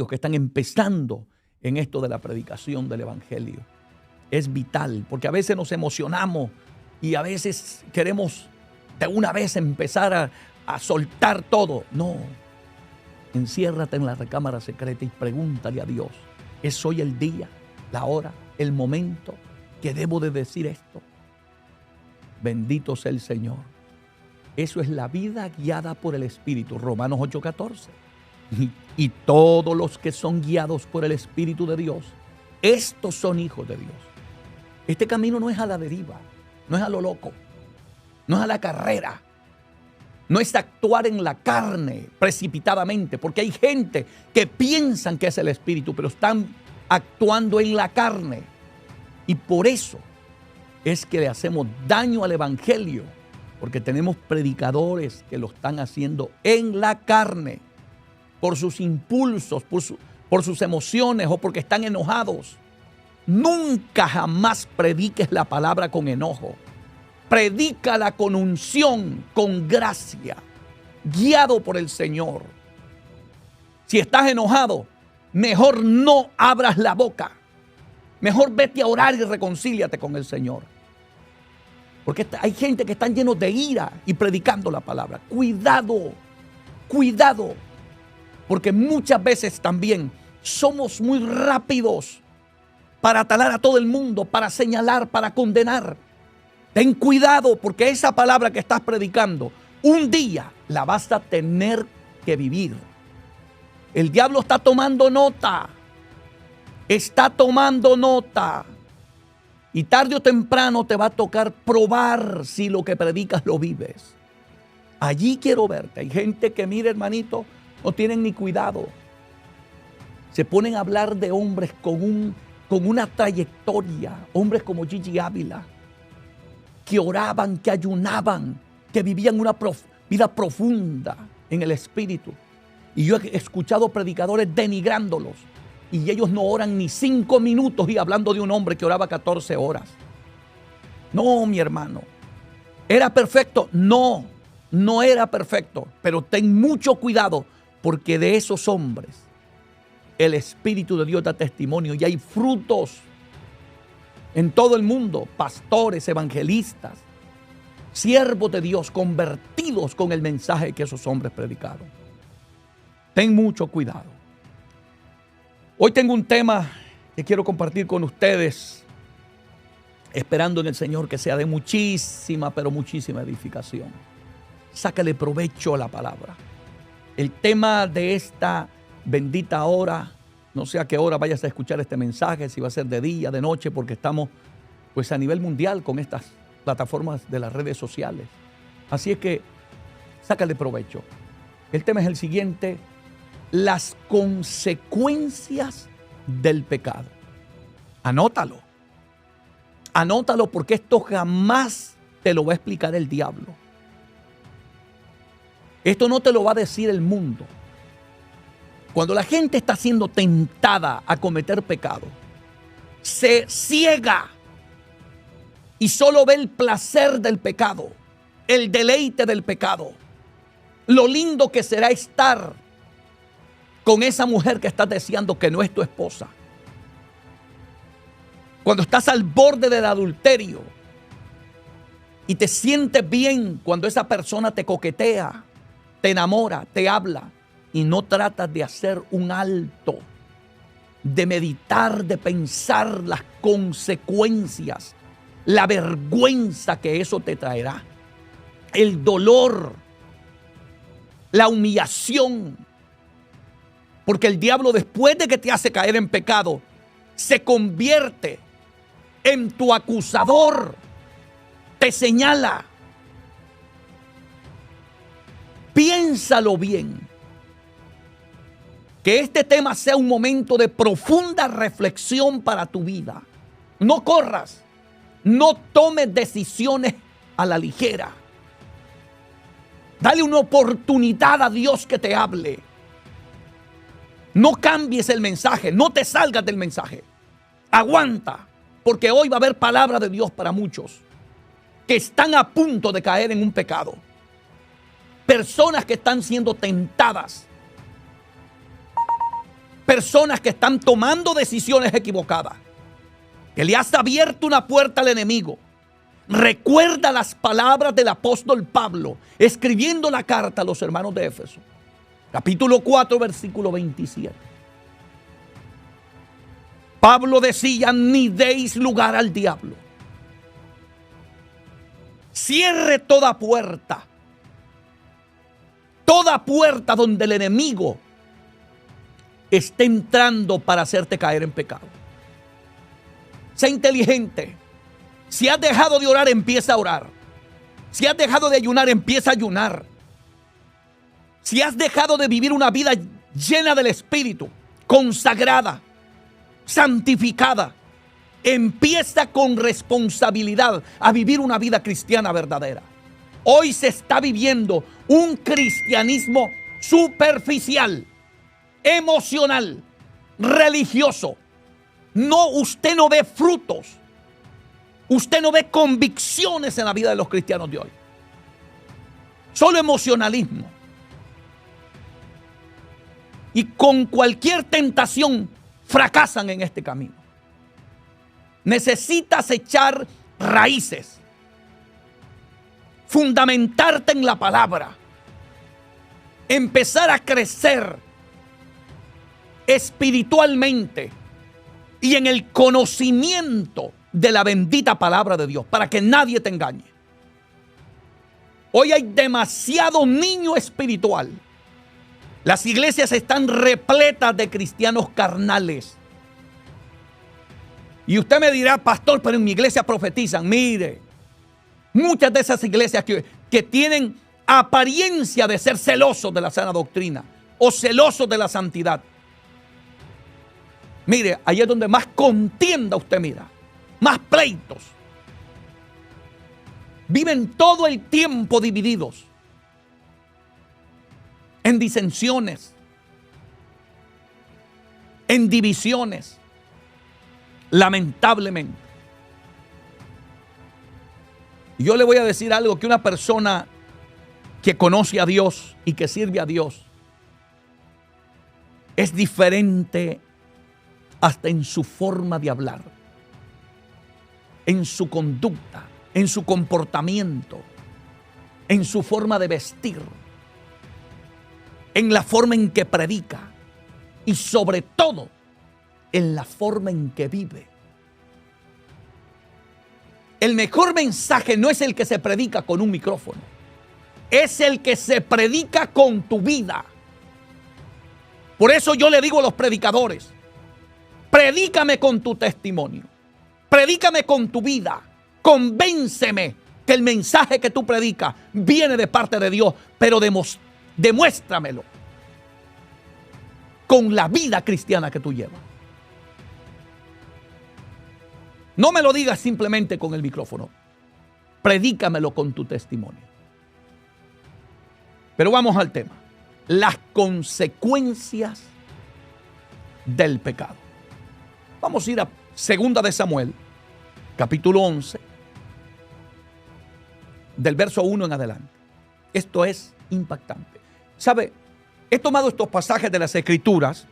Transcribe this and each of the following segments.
que están empezando en esto de la predicación del Evangelio. Es vital, porque a veces nos emocionamos y a veces queremos de una vez empezar a soltar todo. No, enciérrate en la recámara secreta y pregúntale a Dios, ¿es hoy el día, la hora, el momento que debo de decir esto? Bendito sea el Señor. Eso es la vida guiada por el Espíritu. Romanos 8:14. Y todos los que son guiados por el Espíritu de Dios, estos son hijos de Dios. Este camino no es a la deriva, no es a lo loco, no es a la carrera, no es actuar en la carne precipitadamente, porque hay gente que piensan que es el Espíritu, pero están actuando en la carne. Y por eso es que le hacemos daño al Evangelio, porque tenemos predicadores que lo están haciendo en la carne, por sus impulsos, por sus emociones o porque están enojados. Nunca jamás prediques la palabra con enojo. Predícala con unción, con gracia, guiado por el Señor. Si estás enojado, mejor no abras la boca. Mejor vete a orar y reconcíliate con el Señor. Porque hay gente que están llenos de ira y predicando la palabra. Cuidado, cuidado. Porque muchas veces también somos muy rápidos para atalar a todo el mundo, para señalar, para condenar. Ten cuidado, porque esa palabra que estás predicando, un día la vas a tener que vivir. El diablo está tomando nota. Está tomando nota. Y tarde o temprano te va a tocar probar si lo que predicas lo vives. Allí quiero verte. Hay gente que, mire, hermanito, no tienen ni cuidado. Se ponen a hablar de hombres con una trayectoria. Hombres como Gigi Ávila, que oraban, que ayunaban, que vivían una vida profunda en el Espíritu. Y yo he escuchado predicadores denigrándolos. Y ellos no oran ni 5 minutos, y hablando de un hombre que oraba 14 horas. No, mi hermano. ¿Era perfecto? No, no era perfecto. Pero ten mucho cuidado, porque de esos hombres el Espíritu de Dios da testimonio y hay frutos en todo el mundo. Pastores, evangelistas, siervos de Dios convertidos con el mensaje que esos hombres predicaron. Ten mucho cuidado. Hoy tengo un tema que quiero compartir con ustedes, esperando en el Señor que sea de muchísima, pero muchísima edificación. Sácale provecho a la palabra. El tema de esta bendita hora, no sé a qué hora vayas a escuchar este mensaje, si va a ser de día, de noche, porque estamos pues a nivel mundial con estas plataformas de las redes sociales. Así es que sácale provecho. El tema es el siguiente: las consecuencias del pecado. Anótalo. Anótalo, porque esto jamás te lo va a explicar el diablo. Esto no te lo va a decir el mundo. Cuando la gente está siendo tentada a cometer pecado, se ciega y solo ve el placer del pecado, el deleite del pecado, lo lindo que será estar con esa mujer que estás deseando que no es tu esposa. Cuando estás al borde del adulterio y te sientes bien cuando esa persona te coquetea, te enamora, te habla, y no tratas de hacer un alto, de meditar, de pensar las consecuencias, la vergüenza que eso te traerá, el dolor, la humillación. Porque el diablo, después de que te hace caer en pecado, se convierte en tu acusador, te señala. Piénsalo bien. Que este tema sea un momento de profunda reflexión para tu vida. No corras, no tomes decisiones a la ligera. Dale una oportunidad a Dios que te hable. No cambies el mensaje, no te salgas del mensaje. Aguanta, porque hoy va a haber palabra de Dios para muchos que están a punto de caer en un pecado. Personas que están siendo tentadas personas que están tomando decisiones equivocadas, que le has abierto una puerta al enemigo. Recuerda las palabras del apóstol Pablo escribiendo la carta a los hermanos de Éfeso, capítulo 4, versículo 27. Pablo decía: ni deis lugar al diablo. Cierre toda puerta donde el enemigo esté entrando para hacerte caer en pecado. Sé inteligente. Si has dejado de orar, empieza a orar. Si has dejado de ayunar, empieza a ayunar. Si has dejado de vivir una vida llena del Espíritu, consagrada, santificada, empieza con responsabilidad a vivir una vida cristiana verdadera. Hoy se está viviendo un cristianismo superficial, emocional, religioso. No, usted no ve frutos. Usted no ve convicciones en la vida de los cristianos de hoy. Solo emocionalismo. Y con cualquier tentación fracasan en este camino. Necesitas echar raíces. Fundamentarte en la palabra. Empezar a crecer espiritualmente y en el conocimiento de la bendita palabra de Dios, para que nadie te engañe. Hoy hay demasiado niño espiritual. Las iglesias están repletas de cristianos carnales. Y usted me dirá: pastor, pero en mi iglesia profetizan. Mire, muchas de esas iglesias que tienen apariencia de ser celosos de la sana doctrina o celosos de la santidad. Mire, ahí es donde más contienda usted mira. Más pleitos. Viven todo el tiempo divididos en disensiones, en divisiones, lamentablemente. Yo le voy a decir algo, que una persona que conoce a Dios y que sirve a Dios es diferente hasta en su forma de hablar, en su conducta, en su comportamiento, en su forma de vestir, en la forma en que predica y sobre todo en la forma en que vive. El mejor mensaje no es el que se predica con un micrófono, es el que se predica con tu vida. Por eso yo le digo a los predicadores: predícame con tu testimonio. Predícame con tu vida. Convénceme que el mensaje que tú predicas viene de parte de Dios, pero demuéstramelo con la vida cristiana que tú llevas. No me lo digas simplemente con el micrófono. Predícamelo con tu testimonio. Pero vamos al tema. Las consecuencias del pecado. Vamos a ir a 2 de Samuel, capítulo 11, del verso 1 en adelante. Esto es impactante. ¿Sabe? He tomado estos pasajes de las Escrituras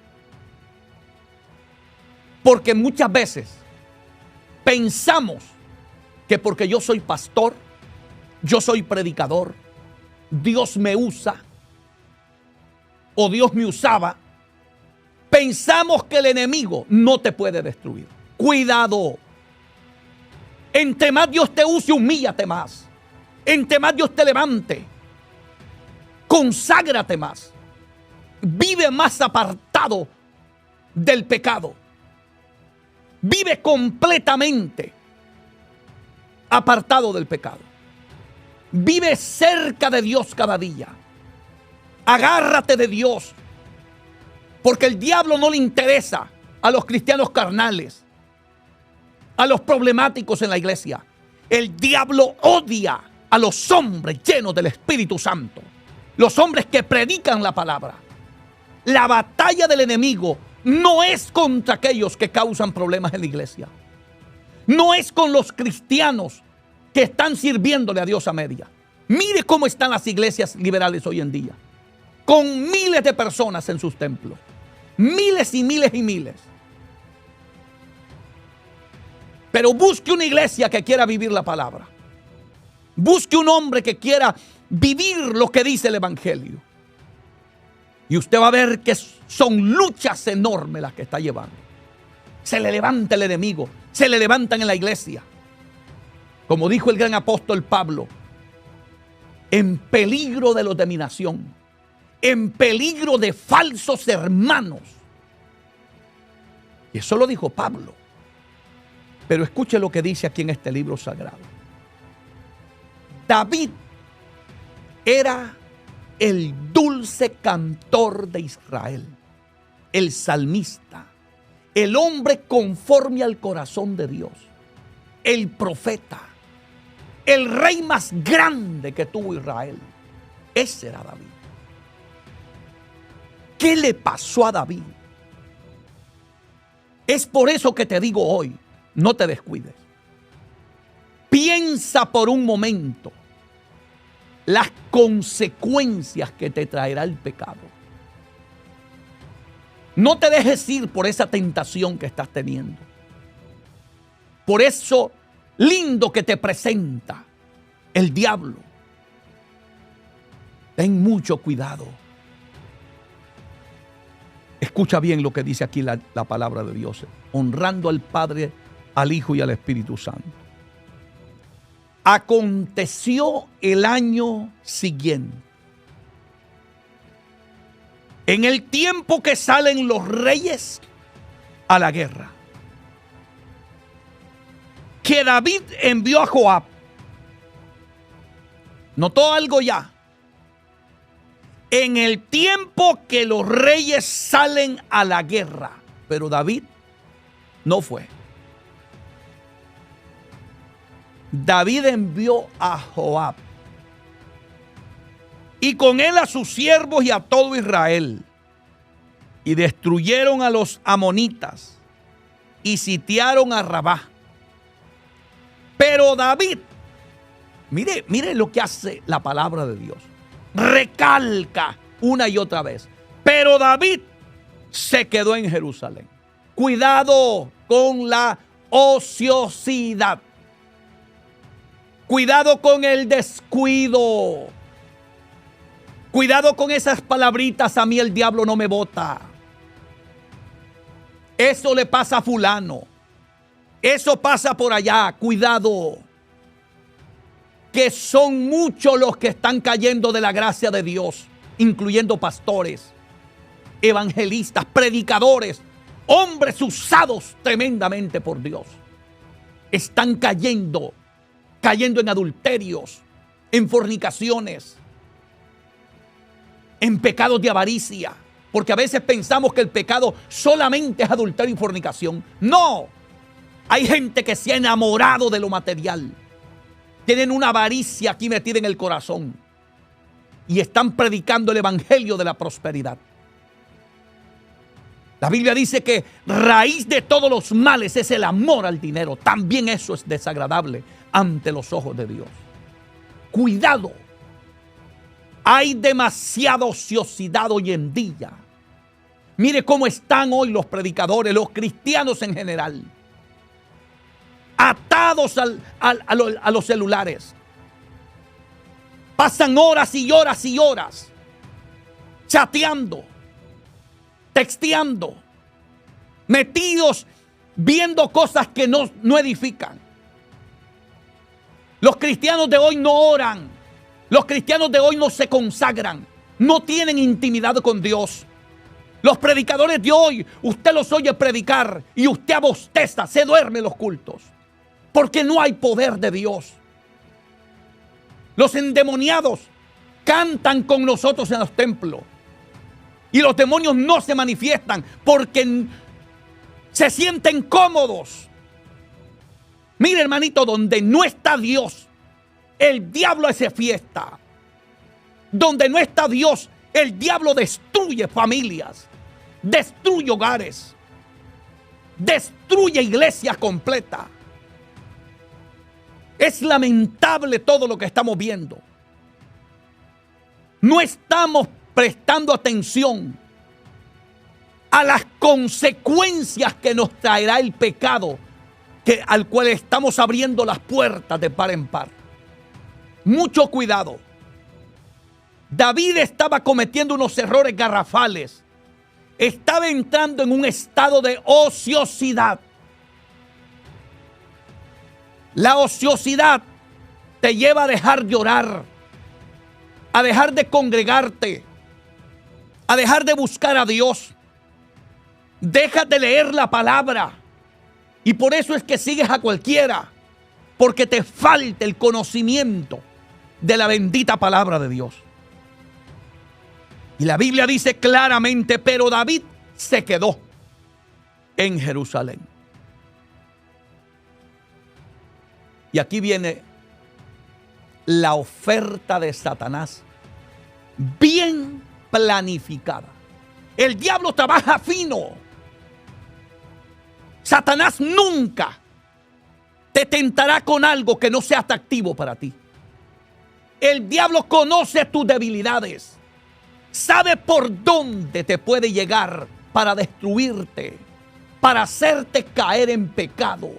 porque muchas veces pensamos que porque yo soy pastor, yo soy predicador, Dios me usa o Dios me usaba. Pensamos que el enemigo no te puede destruir. Cuidado. Entre más Dios te use, humíllate más. Entre más Dios te levante, conságrate más. Vive más apartado del pecado. Vive completamente apartado del pecado. Vive cerca de Dios cada día. Agárrate de Dios. Porque el diablo no le interesa a los cristianos carnales, a los problemáticos en la iglesia. El diablo odia a los hombres llenos del Espíritu Santo. Los hombres que predican la palabra. La batalla del enemigo no es contra aquellos que causan problemas en la iglesia. No es con los cristianos que están sirviéndole a Dios a media. Mire cómo están las iglesias liberales hoy en día, con miles de personas en sus templos. miles y miles y miles. Pero busque una iglesia que quiera vivir la palabra. Busque un hombre que quiera vivir lo que dice el evangelio. Y usted va a ver que son luchas enormes las que está llevando. Se le levanta el enemigo, se le levantan en la iglesia. Como dijo el gran apóstol Pablo, en peligro de la dominación, en peligro de falsos hermanos. Y eso lo dijo Pablo. Pero escuche lo que dice aquí en este libro sagrado. David era el dulce cantor de Israel, el salmista, el hombre conforme al corazón de Dios, el profeta, el rey más grande que tuvo Israel. Ese era David. ¿Qué le pasó a David? Es por eso que te digo hoy, no te descuides. Piensa por un momento las consecuencias que te traerá el pecado. No te dejes ir por esa tentación que estás teniendo, por eso lindo que te presenta el diablo. Ten mucho cuidado. Escucha bien lo que dice aquí la palabra de Dios, honrando al Padre, al Hijo y al Espíritu Santo. Aconteció el año siguiente, en el tiempo que salen los reyes a la guerra, que David envió a Joab. ¿Notó algo ya? En el tiempo que los reyes salen a la guerra, pero David no fue. David envió a Joab y con él a sus siervos y a todo Israel, y destruyeron a los amonitas y sitiaron a Rabá. Pero David, mire lo que hace la palabra de Dios, recalca una y otra vez. Pero David se quedó en Jerusalén. Cuidado con la ociosidad. Cuidado con el descuido. Cuidado con esas palabritas, a mí el diablo no me bota. Eso le pasa a fulano. Eso pasa por allá. Cuidado. Que son muchos los que están cayendo de la gracia de Dios, incluyendo pastores, evangelistas, predicadores, hombres usados tremendamente por Dios. Están cayendo en adulterios, en fornicaciones, en pecados de avaricia. Porque a veces pensamos que el pecado solamente es adulterio y fornicación. No, hay gente que se ha enamorado de lo material. Tienen una avaricia aquí metida en el corazón y están predicando el evangelio de la prosperidad. La Biblia dice que raíz de todos los males es el amor al dinero. También eso es desagradable ante los ojos de Dios. Cuidado. Hay demasiada ociosidad hoy en día. Mire cómo están hoy los predicadores, los cristianos en general, atados a los celulares. Pasan horas y horas y horas chateando, texteando, metidos viendo cosas que no edifican. Los cristianos de hoy no oran. Los cristianos de hoy no se consagran. No tienen intimidad con Dios. Los predicadores de hoy, usted los oye predicar y usted abosteza, se duerme en los cultos. Porque no hay poder de Dios. Los endemoniados cantan con nosotros en los templos. Y los demonios no se manifiestan porque se sienten cómodos. Mire, hermanito, donde no está Dios, el diablo hace fiesta. Donde no está Dios, el diablo destruye familias, destruye hogares, destruye iglesias completas. Es lamentable todo lo que estamos viendo. No estamos prestando atención a las consecuencias que nos traerá el pecado, al cual estamos abriendo las puertas de par en par. Mucho cuidado. David estaba cometiendo unos errores garrafales. Estaba entrando en un estado de ociosidad. La ociosidad te lleva a dejar de orar, a dejar de congregarte, a dejar de buscar a Dios. Deja de leer la palabra. Y por eso es que sigues a cualquiera, porque te falta el conocimiento de la bendita palabra de Dios. Y la Biblia dice claramente, pero David se quedó en Jerusalén. Y aquí viene la oferta de Satanás, bien planificada. El diablo trabaja fino. Satanás nunca te tentará con algo que no sea atractivo para ti. El diablo conoce tus debilidades. Sabe por dónde te puede llegar para destruirte, para hacerte caer en pecado.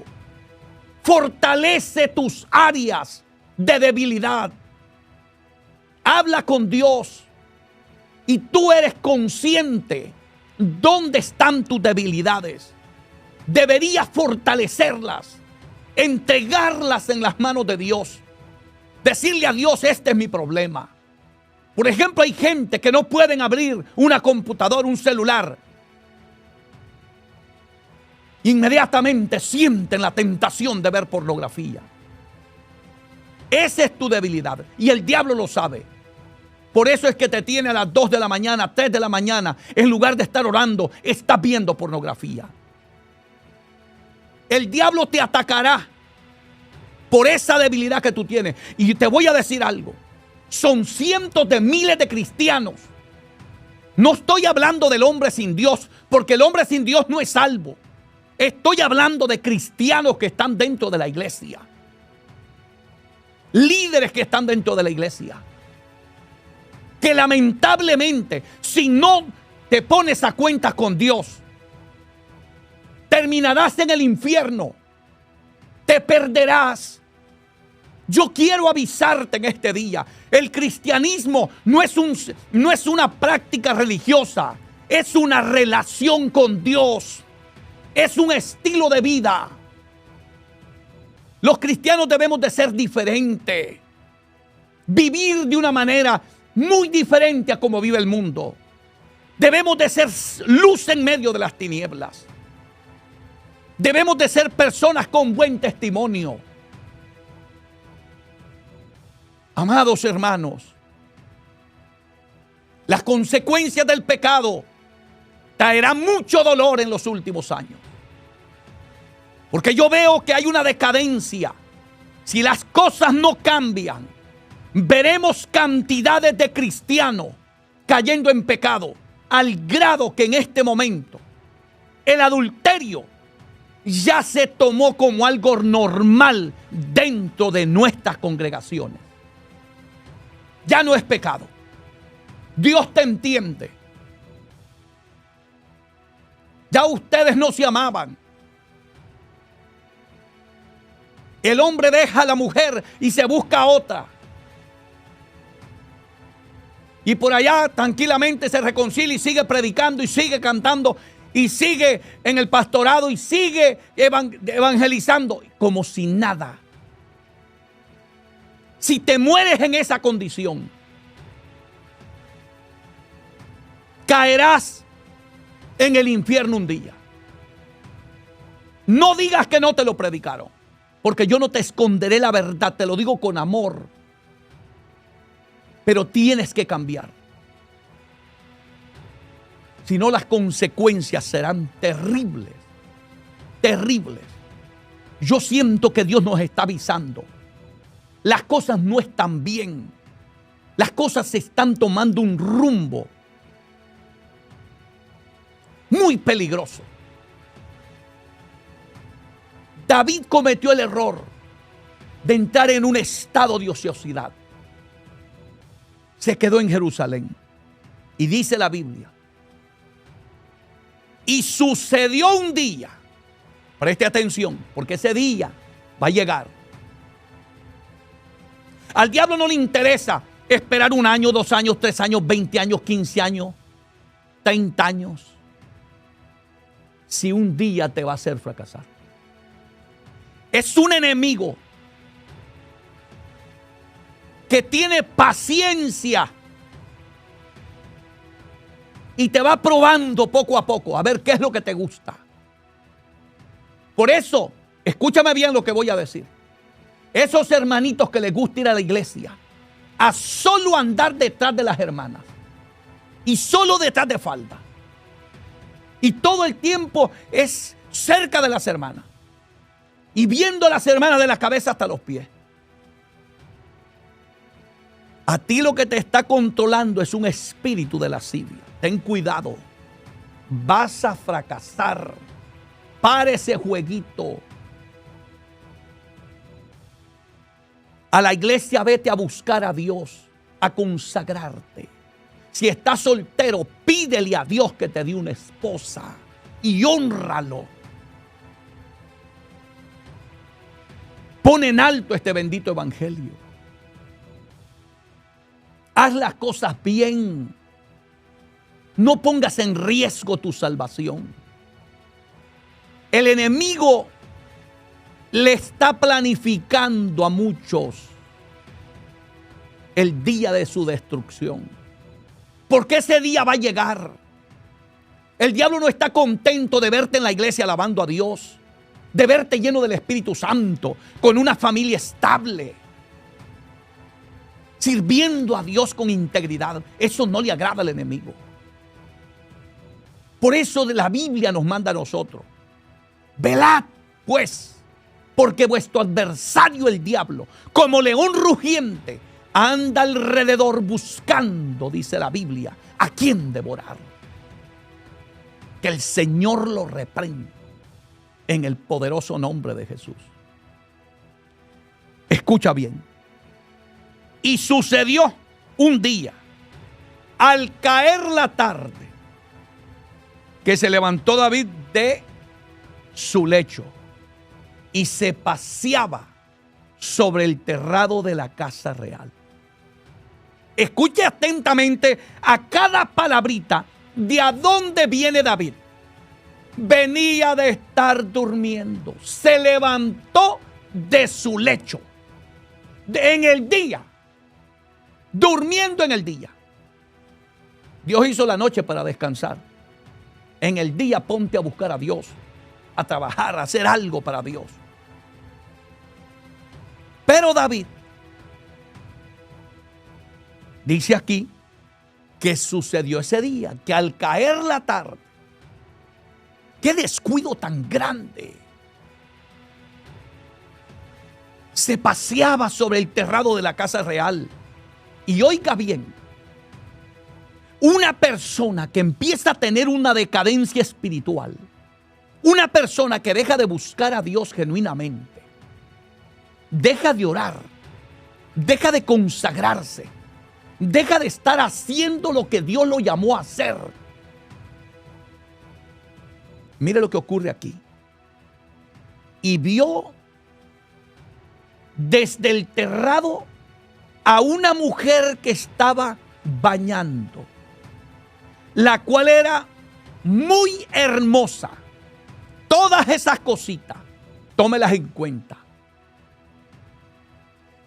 Fortalece tus áreas de debilidad. Habla con Dios y tú eres consciente dónde están tus debilidades. Deberías fortalecerlas, entregarlas en las manos de Dios. Decirle a Dios, este es mi problema. Por ejemplo, hay gente que no pueden abrir una computadora, un celular. Inmediatamente sienten la tentación de ver pornografía. Esa es tu debilidad y el diablo lo sabe. Por eso es que te tiene a las 2 de la mañana, 3 de la mañana, en lugar de estar orando, estás viendo pornografía. El diablo te atacará por esa debilidad que tú tienes. Y te voy a decir algo. Son cientos de miles de cristianos. No estoy hablando del hombre sin Dios, porque el hombre sin Dios no es salvo. Estoy hablando de cristianos que están dentro de la iglesia. Líderes que están dentro de la iglesia. Que lamentablemente, si no te pones a cuenta con Dios, terminarás en el infierno. Te perderás. Yo quiero avisarte en este día. El cristianismo no es una práctica religiosa. Es una relación con Dios. Es un estilo de vida. Los cristianos debemos de ser diferentes. Vivir de una manera muy diferente a como vive el mundo. Debemos de ser luz en medio de las tinieblas. Debemos de ser personas con buen testimonio. Amados hermanos, las consecuencias del pecado traerán mucho dolor en los últimos años. Porque yo veo que hay una decadencia. Si las cosas no cambian, veremos cantidades de cristianos cayendo en pecado, al grado que en este momento el adulterio ya se tomó como algo normal dentro de nuestras congregaciones. Ya no es pecado. Dios te entiende. Ya ustedes no se amaban. El hombre deja a la mujer y se busca a otra. Y por allá tranquilamente se reconcilia y sigue predicando y sigue cantando y sigue en el pastorado y sigue evangelizando como si nada. Si te mueres en esa condición, caerás en el infierno un día. No digas que no te lo predicaron, porque yo no te esconderé la verdad, te lo digo con amor. Pero tienes que cambiar. Si no, las consecuencias serán terribles. Terribles. Yo siento que Dios nos está avisando. Las cosas no están bien. Las cosas se están tomando un rumbo muy peligroso. David cometió el error de entrar en un estado de ociosidad. Se quedó en Jerusalén. Y dice la Biblia Y sucedió un día, preste atención, porque ese día va a llegar. Al diablo no le interesa esperar 1 año, 2 años, 3 años, 20 años, 15 años, 30 años. Si un día te va a hacer fracasar. Es un enemigo que tiene paciencia y te va probando poco a poco a ver qué es lo que te gusta. Por eso, escúchame bien lo que voy a decir. Esos hermanitos que les gusta ir a la iglesia a solo andar detrás de las hermanas y solo detrás de falda y todo el tiempo es cerca de las hermanas y viendo a las hermanas de la cabeza hasta los pies. A ti lo que te está controlando es un espíritu de lascivia. Ten cuidado. Vas a fracasar. Para ese jueguito. A la iglesia vete a buscar a Dios, a consagrarte. Si estás soltero, pídele a Dios que te dé una esposa y hónralo. Pon en alto este bendito evangelio. Haz las cosas bien. No pongas en riesgo tu salvación. El enemigo le está planificando a muchos el día de su destrucción. Porque ese día va a llegar. El diablo no está contento de verte en la iglesia alabando a Dios, de verte lleno del Espíritu Santo, con una familia estable, sirviendo a Dios con integridad. Eso no le agrada al enemigo. Por eso la Biblia nos manda a nosotros: velad, pues, porque vuestro adversario el diablo, como león rugiente, anda alrededor buscando, dice la Biblia, a quién devorar. Que el Señor lo reprenda en el poderoso nombre de Jesús. Escucha bien. Y sucedió un día, al caer la tarde, que se levantó David de su lecho y se paseaba sobre el terrado de la casa real. Escuche atentamente a cada palabrita de a dónde viene David. Venía de estar durmiendo, se levantó de su lecho en el día, durmiendo en el día. Dios hizo la noche para descansar. En el día ponte a buscar a Dios, a trabajar, a hacer algo para Dios. Pero David dice aquí que sucedió ese día, que al caer la tarde, qué descuido tan grande, se paseaba sobre el terrado de la casa real. Y oiga bien, una persona que empieza a tener una decadencia espiritual, una persona que deja de buscar a Dios genuinamente, deja de orar, deja de consagrarse, deja de estar haciendo lo que Dios lo llamó a hacer. Mire lo que ocurre aquí. Y vio desde el terrado a una mujer que estaba bañando, la cual era muy hermosa. Todas esas cositas, tómelas en cuenta.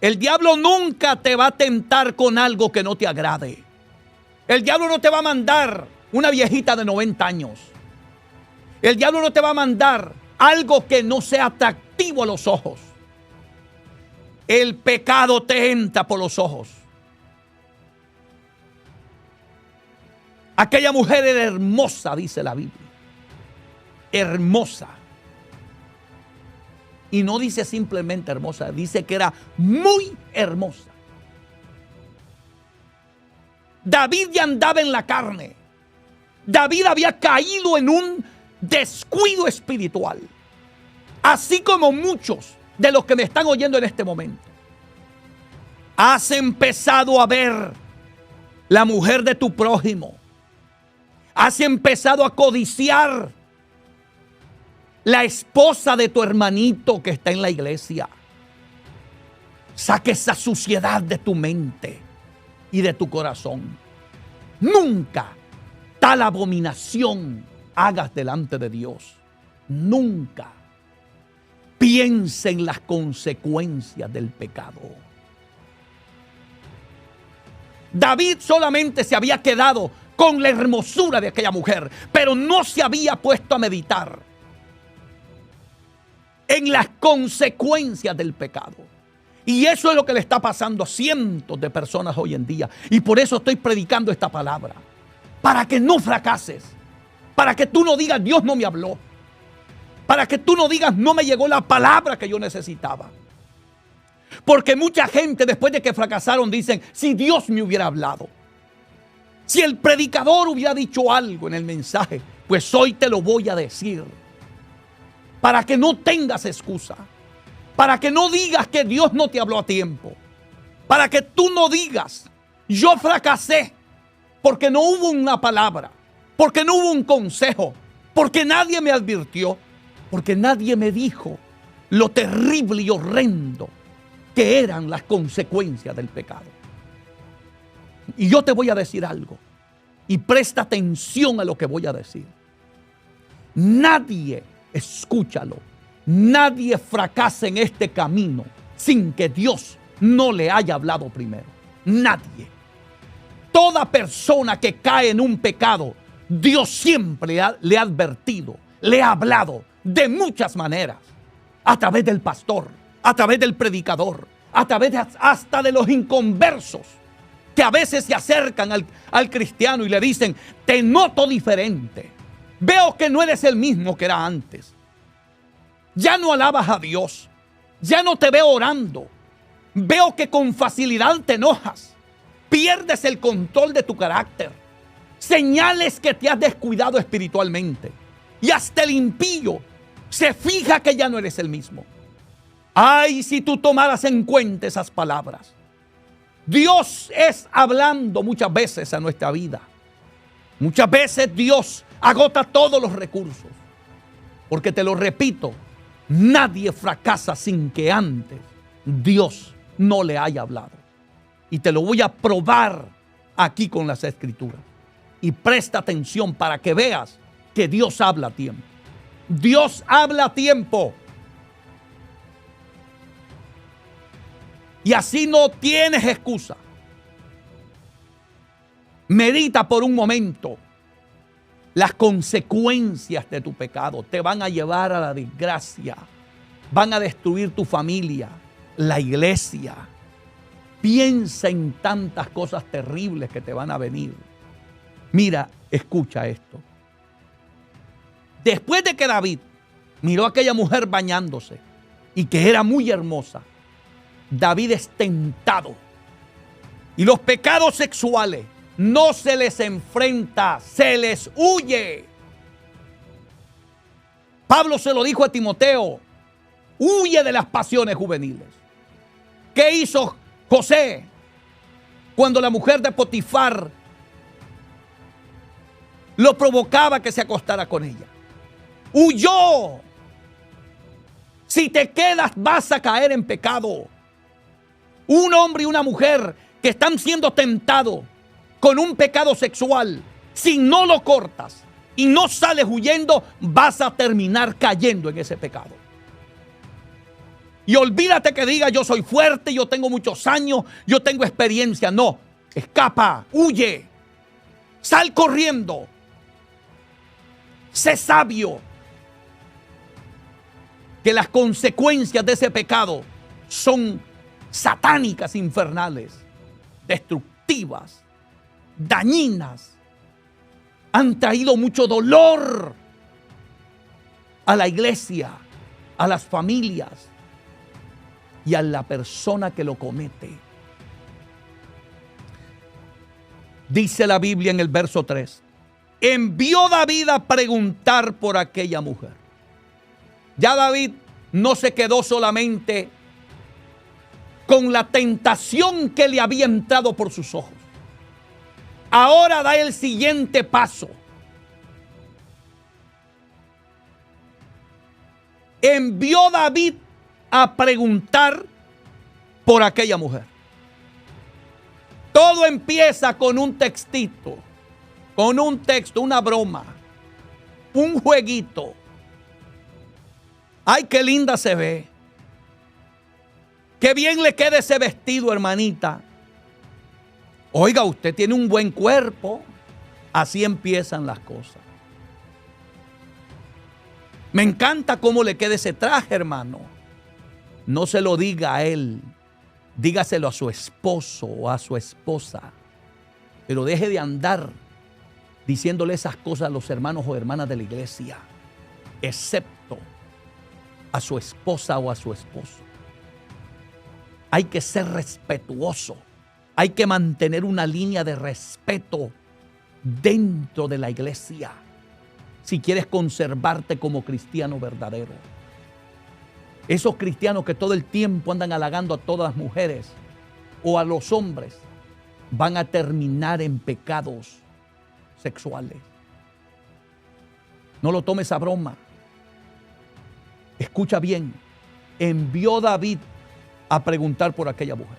El diablo nunca te va a tentar con algo que no te agrade. El diablo no te va a mandar una viejita de 90 años. El diablo no te va a mandar algo que no sea atractivo a los ojos. El pecado te entra por los ojos. Aquella mujer era hermosa, dice la Biblia. Hermosa. Y no dice simplemente hermosa, dice que era muy hermosa. David ya andaba en la carne. David había caído en un descuido espiritual. Así como muchos de los que me están oyendo en este momento. Has empezado a ver la mujer de tu prójimo. Has empezado a codiciar la esposa de tu hermanito que está en la iglesia. Saque esa suciedad de tu mente y de tu corazón. Nunca tal abominación hagas delante de Dios. Nunca. Piensa en las consecuencias del pecado. David solamente se había quedado con la hermosura de aquella mujer, pero no se había puesto a meditar en las consecuencias del pecado. Y eso es lo que le está pasando a cientos de personas hoy en día. Y por eso estoy predicando esta palabra. Para que no fracases. Para que tú no digas, Dios no me habló. Para que tú no digas, no me llegó la palabra que yo necesitaba. Porque mucha gente después de que fracasaron dicen, si Dios me hubiera hablado. Si el predicador hubiera dicho algo en el mensaje, pues hoy te lo voy a decir. Para que no tengas excusa. Para que no digas que Dios no te habló a tiempo. Para que tú no digas, yo fracasé porque no hubo una palabra, porque no hubo un consejo, porque nadie me advirtió, porque nadie me dijo lo terrible y horrendo que eran las consecuencias del pecado. Y yo te voy a decir algo, y presta atención a lo que voy a decir. Nadie, escúchalo, nadie fracasa en este camino sin que Dios no le haya hablado primero. Nadie. Toda persona que cae en un pecado, Dios siempre le ha advertido, le ha hablado de muchas maneras. A través del pastor, a través del predicador, a través hasta de los inconversos que a veces se acercan al cristiano y le dicen, te noto diferente. Veo que no eres el mismo que era antes. Ya no alabas a Dios. Ya no te veo orando. Veo que con facilidad te enojas. Pierdes el control de tu carácter. Señales que te has descuidado espiritualmente. Y hasta el impío se fija que ya no eres el mismo. Ay, si tú tomaras en cuenta esas palabras. Dios es hablando muchas veces a nuestra vida. Muchas veces Dios agota todos los recursos. Porque te lo repito, nadie fracasa sin que antes Dios no le haya hablado. Y te lo voy a probar aquí con las escrituras. Y presta atención para que veas que Dios habla a tiempo. Dios habla a tiempo. Y así no tienes excusa. Medita por un momento. Las consecuencias de tu pecado te van a llevar a la desgracia. Van a destruir tu familia, la iglesia. Piensa en tantas cosas terribles que te van a venir. Mira, escucha esto. Después de que David miró a aquella mujer bañándose y que era muy hermosa, David es tentado. Y los pecados sexuales no se les enfrenta, se les huye. Pablo se lo dijo a Timoteo, huye de las pasiones juveniles. ¿Qué hizo José cuando la mujer de Potifar lo provocaba que se acostara con ella? Huyó. Si te quedas vas a caer en pecado. Un hombre y una mujer que están siendo tentados con un pecado sexual, si no lo cortas y no sales huyendo, vas a terminar cayendo en ese pecado. Y olvídate que diga yo soy fuerte, yo tengo muchos años, yo tengo experiencia. No, escapa, huye, sal corriendo, sé sabio. Que las consecuencias de ese pecado son satánicas, infernales, destructivas, dañinas. Han traído mucho dolor a la iglesia, a las familias y a la persona que lo comete. Dice la Biblia en el verso 3: envió David a preguntar por aquella mujer. Ya David no se quedó solamente con la tentación que le había entrado por sus ojos. Ahora da el siguiente paso. envió David a preguntar por aquella mujer. Todo empieza con un textito, con un texto, una broma, un jueguito. Ay, qué linda se ve. Qué bien le queda ese vestido, hermanita. Oiga, usted tiene un buen cuerpo. Así empiezan las cosas. Me encanta cómo le queda ese traje, hermano. No se lo diga a él. Dígaselo a su esposo o a su esposa. Pero deje de andar diciéndole esas cosas a los hermanos o hermanas de la iglesia. Excepto a su esposa o a su esposo. Hay que ser respetuoso. Hay que mantener una línea de respeto dentro de la iglesia si quieres conservarte como cristiano verdadero. Esos cristianos que todo el tiempo andan halagando a todas las mujeres o a los hombres van a terminar en pecados sexuales. No lo tomes a broma. Escucha bien. Envió David a preguntar por aquella mujer.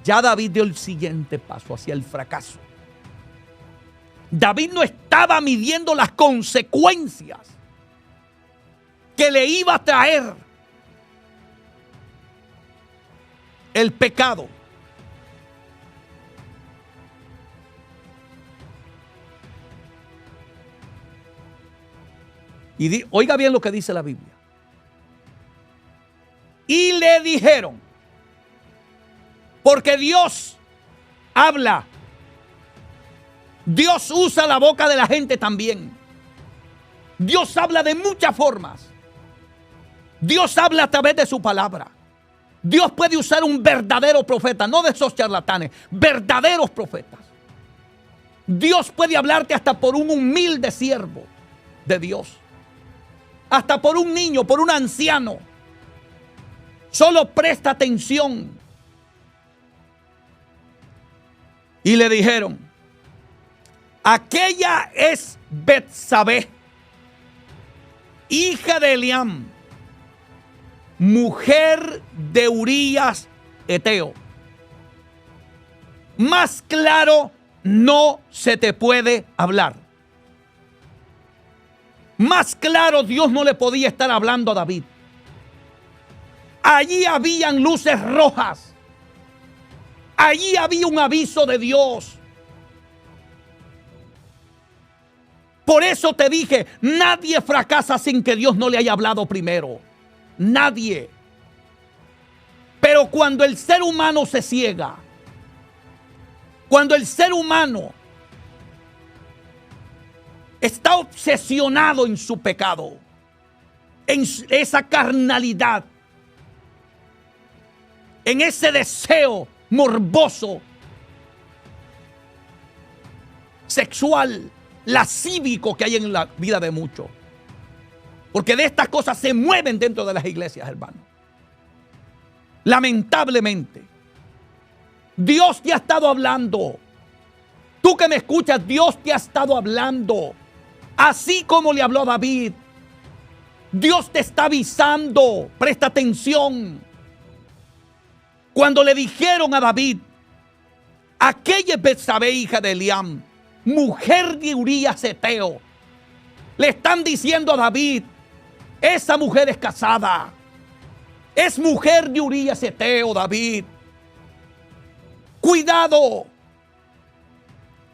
Ya David dio el siguiente paso hacia el fracaso. David no estaba midiendo las consecuencias que le iba a traer el pecado. Y oiga bien lo que dice la Biblia. Y le dijeron, porque Dios habla, Dios usa la boca de la gente también. Dios habla de muchas formas. Dios habla a través de su palabra. Dios puede usar un verdadero profeta, no de esos charlatanes, verdaderos profetas. Dios puede hablarte hasta por un humilde siervo de Dios, hasta por un niño, por un anciano. Solo presta atención. Y le dijeron, aquella es Betsabé, hija de Eliam, mujer de Urías Eteo. Más claro no se te puede hablar. Más claro Dios no le podía estar hablando a David. Allí habían luces rojas. Allí había un aviso de Dios. Por eso te dije, nadie fracasa sin que Dios no le haya hablado primero. Nadie. Pero cuando el ser humano se ciega, cuando el ser humano está obsesionado en su pecado, en esa carnalidad, en ese deseo morboso, sexual, lascívico que hay en la vida de muchos. Porque de estas cosas se mueven dentro de las iglesias, hermano. Lamentablemente, Dios te ha estado hablando. Tú que me escuchas, Dios te ha estado hablando. Así como le habló a David. Dios te está avisando. Presta atención. Cuando le dijeron a David, aquella es Betsabé, hija de Eliam, mujer de Urías Eteo, le están diciendo a David, esa mujer es casada, es mujer de Urías Eteo, David. Cuidado,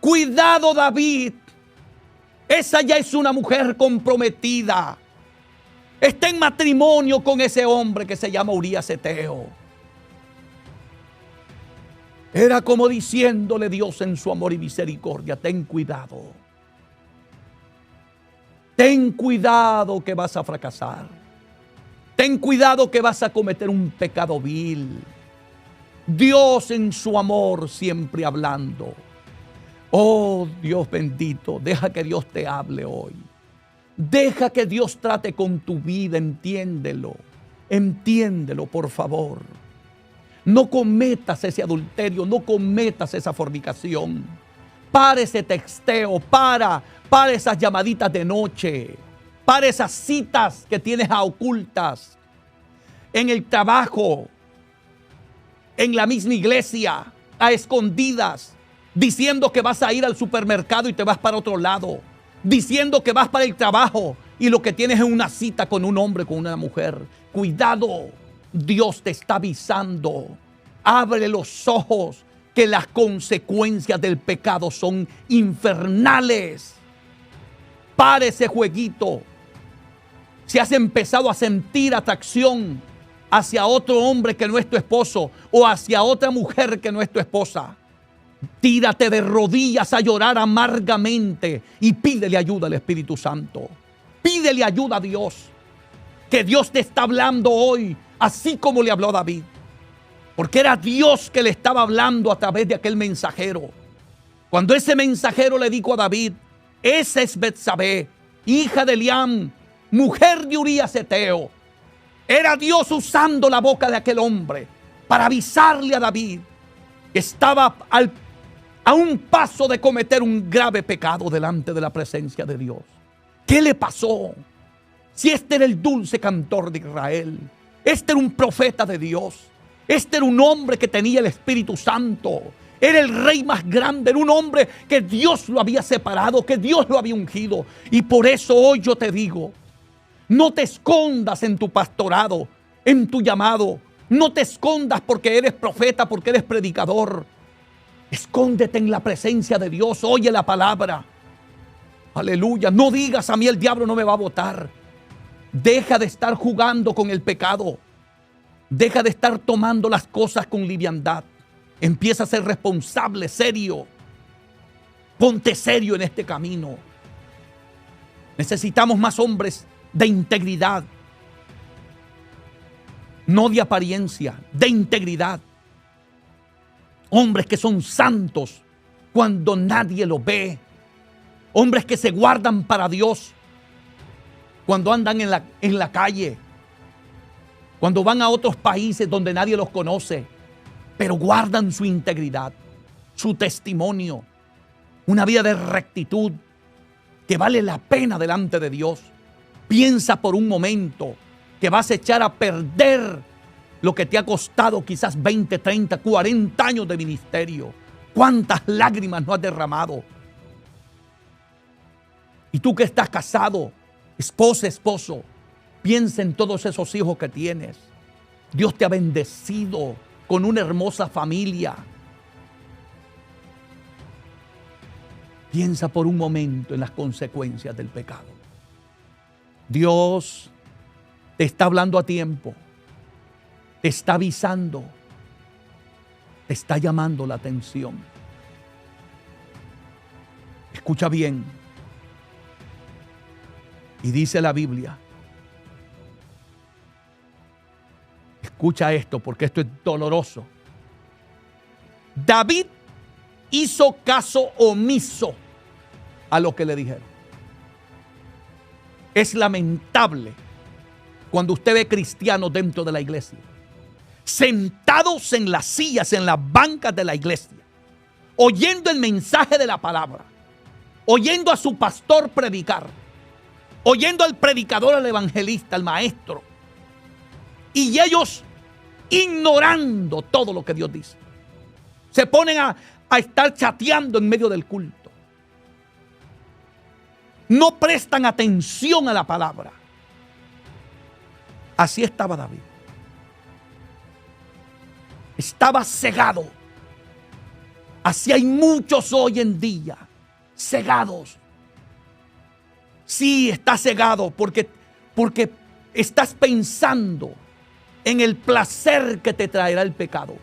cuidado, David. Esa ya es una mujer comprometida. Está en matrimonio con ese hombre que se llama Urías Eteo. Era como diciéndole Dios en su amor y misericordia, ten cuidado. Ten cuidado que vas a fracasar. Ten cuidado que vas a cometer un pecado vil. Dios en su amor siempre hablando. Oh Dios bendito, deja que Dios te hable hoy. Deja que Dios trate con tu vida, entiéndelo. Entiéndelo, por favor. No cometas ese adulterio, no cometas esa fornicación. Para ese texteo, para esas llamaditas de noche. Para esas citas que tienes a ocultas, en el trabajo, en la misma iglesia, a escondidas, diciendo que vas a ir al supermercado y te vas para otro lado, diciendo que vas para el trabajo y lo que tienes es una cita con un hombre, con una mujer. Cuidado, Dios te está avisando. Abre los ojos, que las consecuencias del pecado son infernales. Para ese jueguito. Si has empezado a sentir atracción hacia otro hombre que no es tu esposo o hacia otra mujer que no es tu esposa, tírate de rodillas a llorar amargamente y pídele ayuda al Espíritu Santo. Pídele ayuda a Dios. Que Dios te está hablando hoy, así como le habló a David. Porque era Dios que le estaba hablando a través de aquel mensajero. Cuando ese mensajero le dijo a David: esa es Betsabé, hija de Eliam, mujer de Urías Eteo. Era Dios usando la boca de aquel hombre para avisarle a David que estaba a un paso de cometer un grave pecado delante de la presencia de Dios. ¿Qué le pasó? Si este era el dulce cantor de Israel, este era un profeta de Dios, este era un hombre que tenía el Espíritu Santo, era el rey más grande, era un hombre que Dios lo había separado, que Dios lo había ungido. Y por eso hoy yo te digo, no te escondas en tu pastorado, en tu llamado. No te escondas porque eres profeta, porque eres predicador. Escóndete en la presencia de Dios. Oye la palabra. Aleluya. No digas: a mí el diablo no me va a botar. Deja de estar jugando con el pecado. Deja de estar tomando las cosas con liviandad. Empieza a ser responsable, serio. Ponte serio en este camino. Necesitamos más hombres de integridad, no de apariencia, de integridad. Hombres que son santos cuando nadie lo ve. Hombres que se guardan para Dios cuando andan en la calle, cuando van a otros países donde nadie los conoce, pero guardan su integridad, su testimonio, una vida de rectitud que vale la pena delante de Dios. Piensa por un momento que vas a echar a perder lo que te ha costado quizás 20, 30, 40 años de ministerio. ¿Cuántas lágrimas no has derramado? Y tú que estás casado, esposa, esposo, piensa en todos esos hijos que tienes. Dios te ha bendecido con una hermosa familia. Piensa por un momento en las consecuencias del pecado. Dios te está hablando a tiempo, te está avisando, te está llamando la atención. Escucha bien. Y dice la Biblia, escucha esto porque esto es doloroso. David hizo caso omiso a lo que le dijeron. Es lamentable cuando usted ve cristianos dentro de la iglesia, sentados en las sillas, en las bancas de la iglesia, oyendo el mensaje de la palabra, oyendo a su pastor predicar, oyendo al predicador, al evangelista, al maestro, y ellos ignorando todo lo que Dios dice. Se ponen a estar chateando en medio del culto. No prestan atención a la palabra. Así estaba David. Estaba cegado. Así hay muchos hoy en día, cegados. Sí, estás cegado porque estás pensando en el placer que te traerá el pecado.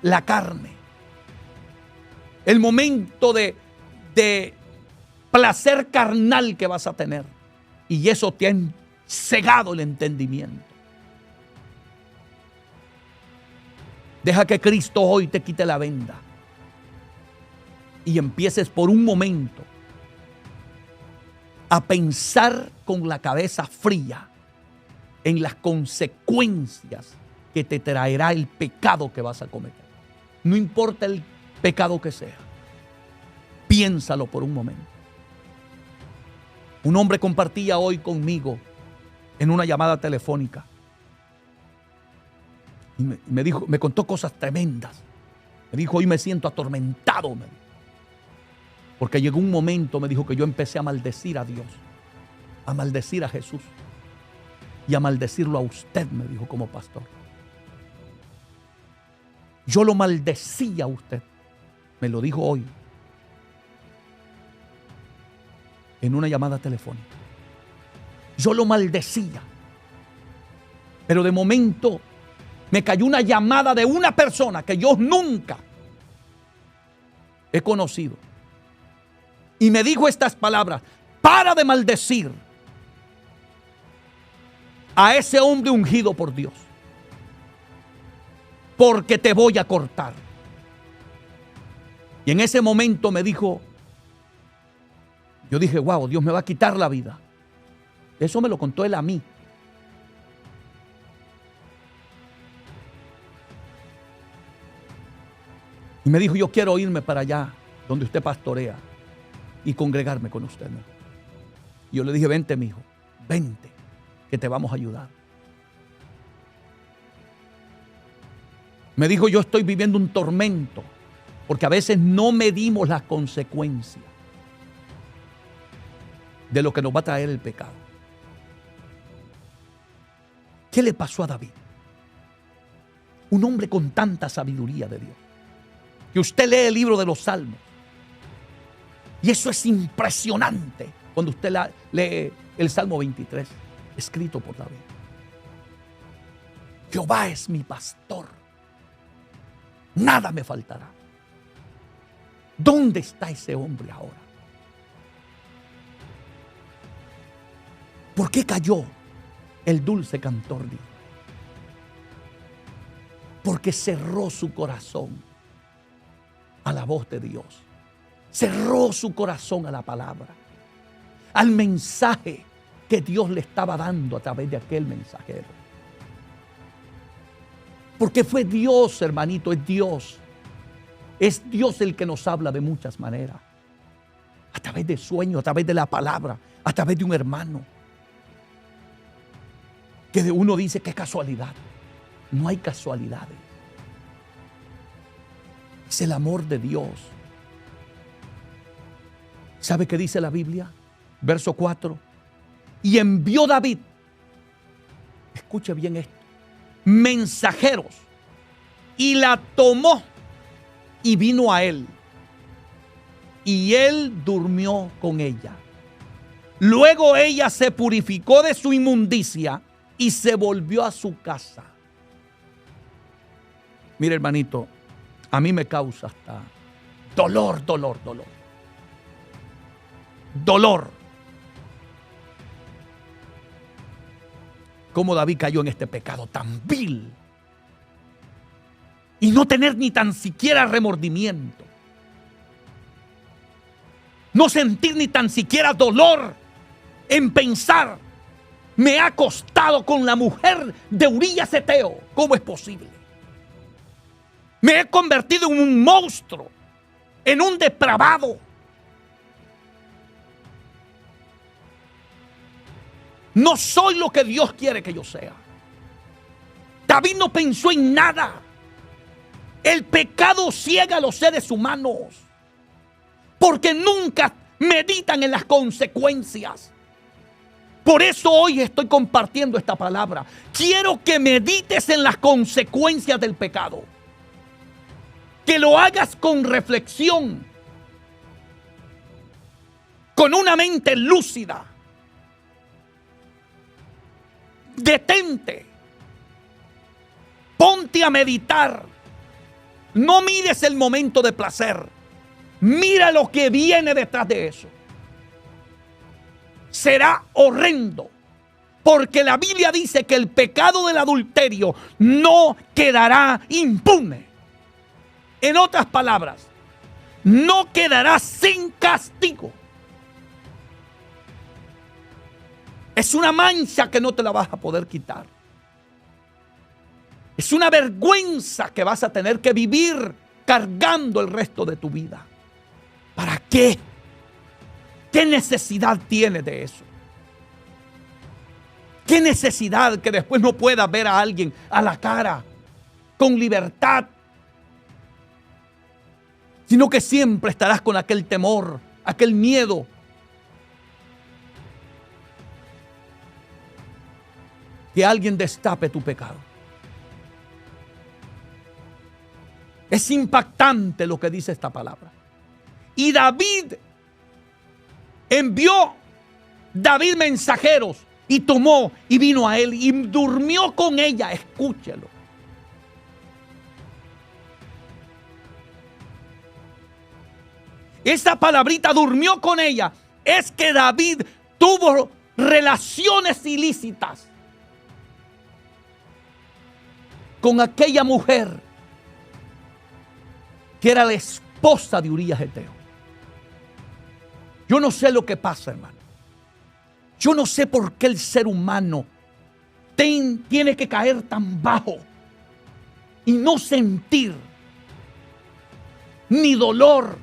La carne. El momento de placer carnal que vas a tener. Y eso te ha cegado el entendimiento. Deja que Cristo hoy te quite la venda. Y empieces por un momento a pensar con la cabeza fría en las consecuencias que te traerá el pecado que vas a cometer. No importa el pecado que sea. Piénsalo por un momento. Un hombre compartía hoy conmigo en una llamada telefónica. Y me dijo, me contó cosas tremendas. Me dijo, hoy me siento atormentado. Me dijo. Porque llegó un momento, me dijo, que yo empecé a maldecir a Dios, a maldecir a Jesús y a maldecirlo a usted, me dijo, como pastor. Yo lo maldecía a usted. Me lo dijo hoy en una llamada telefónica. Yo lo maldecía. Pero de momento me cayó una llamada de una persona que yo nunca he conocido. Y me dijo estas palabras: para de maldecir a ese hombre ungido por Dios, porque te voy a cortar. Y en ese momento me dijo, yo dije, wow, Dios me va a quitar la vida. Eso me lo contó él a mí. Y me dijo, yo quiero irme para allá donde usted pastorea y congregarme con usted. Y yo le dije, vente, mijo, vente, que te vamos a ayudar. Me dijo, yo estoy viviendo un tormento porque a veces no medimos las consecuencias de lo que nos va a traer el pecado. ¿Qué le pasó a David? Un hombre con tanta sabiduría de Dios. Que usted lee el libro de los Salmos. Y eso es impresionante cuando usted lee el Salmo 23, escrito por David. Jehová es mi pastor. Nada me faltará. ¿Dónde está ese hombre ahora? ¿Por qué cayó el dulce cantor de Israel? Porque cerró su corazón a la voz de Dios. Cerró su corazón a la palabra, al mensaje que Dios le estaba dando a través de aquel mensajero. Porque fue Dios, hermanito, es Dios. Es Dios el que nos habla de muchas maneras. A través de sueños, a través de la palabra, a través de un hermano. Que de uno dice, qué casualidad. No hay casualidades. Es el amor de Dios. ¿Sabe qué dice la Biblia? Verso 4. Y envió David, escuche bien esto, mensajeros, y la tomó y vino a él. Y él durmió con ella. Luego ella se purificó de su inmundicia y se volvió a su casa. Mire, hermanito, a mí me causa hasta dolor. Cómo David cayó en este pecado tan vil. Y no tener ni tan siquiera remordimiento. No sentir ni tan siquiera dolor en pensar, me ha acostado con la mujer de Urías Eteo. ¿Cómo es posible? Me he convertido en un monstruo, en un depravado. No soy lo que Dios quiere que yo sea. David no pensó en nada. El pecado ciega a los seres humanos porque nunca meditan en las consecuencias. Por eso hoy estoy compartiendo esta palabra. Quiero que medites en las consecuencias del pecado. Que lo hagas con reflexión, con una mente lúcida. Detente, ponte a meditar. No mires el momento de placer, mira lo que viene detrás de eso. Será horrendo, porque la Biblia dice que el pecado del adulterio no quedará impune. En otras palabras, no quedará sin castigo. Es una mancha que no te la vas a poder quitar. Es una vergüenza que vas a tener que vivir cargando el resto de tu vida. ¿Para qué? ¿Qué necesidad tiene de eso? ¿Qué necesidad que después no puedas ver a alguien a la cara con libertad? Sino que siempre estarás con aquel temor, aquel miedo. Que alguien destape tu pecado. Es impactante lo que dice esta palabra. Y David envió mensajeros y tomó y vino a él y durmió con ella. Escúchelo. Esa palabrita durmió con ella es que David tuvo relaciones ilícitas con aquella mujer que era la esposa de Urías Eteo. Yo no sé lo que pasa, hermano. Yo no sé por qué el ser humano tiene que caer tan bajo y no sentir ni dolor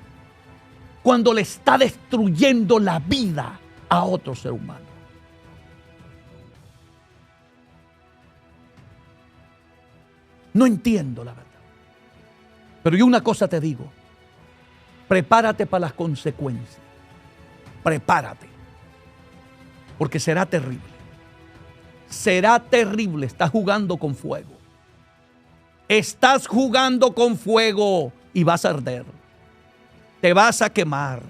cuando le está destruyendo la vida a otro ser humano. No entiendo la verdad. Pero yo una cosa te digo. Prepárate para las consecuencias. Prepárate. Porque será terrible. Será terrible. Estás jugando con fuego. Estás jugando con fuego y vas a arder. Te vas a quemar.